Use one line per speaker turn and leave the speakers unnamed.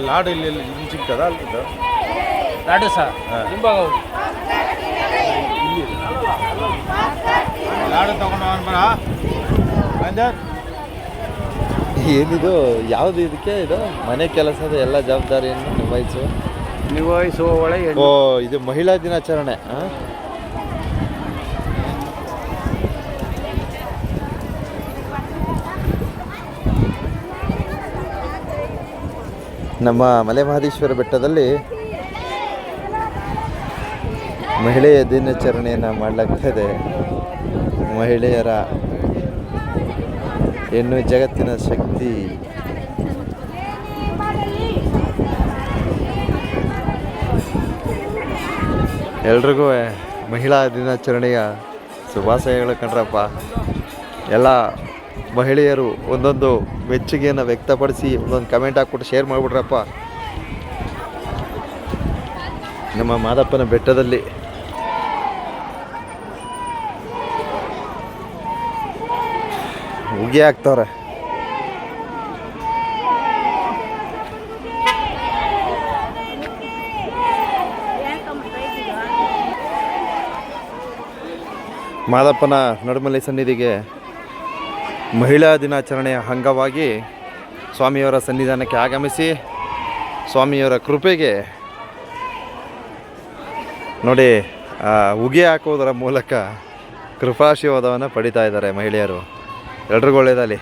ಲಾಡು ಇಲ್ಲಿ ಇಲ್ಲಿ ಸಿಗ್ತದ ಅಲ್ಲಿದ್ದು
ಲಾಡು ಸಹ ಹಿಂಭಾಗ ಹೋಗಿ
ಇಲ್ಲಿ ಲಾಡು ತಗೊಂಡು ಬರ
ಏನಿದು ಯಾವುದು ಇದಕ್ಕೆ ಇದು ಮನೆ ಕೆಲಸದ ಎಲ್ಲ ಜವಾಬ್ದಾರಿಯನ್ನು
ನಿರ್ವಹಿಸುವ ಒಳಗೆ
ಓ ಇದು ಮಹಿಳಾ ದಿನಾಚರಣೆ. ನಮ್ಮ ಮಲೆಮಹದೇಶ್ವರ ಬೆಟ್ಟದಲ್ಲಿ ಮಹಿಳೆಯ ದಿನಾಚರಣೆಯನ್ನು ಮಾಡಲಾಗ್ತಾಯಿದೆ. ಮಹಿಳೆಯರ ಹೆಣ್ಣು ಜಗತ್ತಿನ ಶಕ್ತಿ. ಎಲ್ರಿಗೂ ಮಹಿಳಾ ದಿನಾಚರಣೆಯ ಶುಭಾಶಯಗಳು ಕಣ್ರಪ್ಪ. ಎಲ್ಲ ಮಹಿಳೆಯರು ಒಂದೊಂದು ಮೆಚ್ಚುಗೆಯನ್ನು ವ್ಯಕ್ತಪಡಿಸಿ ಒಂದೊಂದು ಕಮೆಂಟ್ ಹಾಕ್ಬಿಟ್ಟು ಶೇರ್ ಮಾಡಿಬಿಡ್ರಪ್ಪ. ನಮ್ಮ ಮಾದಪ್ಪನ ಬೆಟ್ಟದಲ್ಲಿ ಉಗಿ ಹಾಕ್ತವ್ರೆ. ಮಾದಪ್ಪನ ನಡುಮಲೆ ಸನ್ನಿಧಿಗೆ ಮಹಿಳಾ ದಿನಾಚರಣೆಯ ಅಂಗವಾಗಿ ಸ್ವಾಮಿಯವರ ಸನ್ನಿಧಾನಕ್ಕೆ ಆಗಮಿಸಿ ಸ್ವಾಮಿಯವರ ಕೃಪೆಗೆ ನೋಡಿ ಉಗಿ ಹಾಕುವುದರ ಮೂಲಕ ಕೃಪಾಶೀರ್ವಾದವನ್ನು ಪಡಿತಾ ಇದ್ದಾರೆ ಮಹಿಳೆಯರು. ಎಲ್ರಿಗೂ ಒಳ್ಳೆಯದಾಗಲಿ.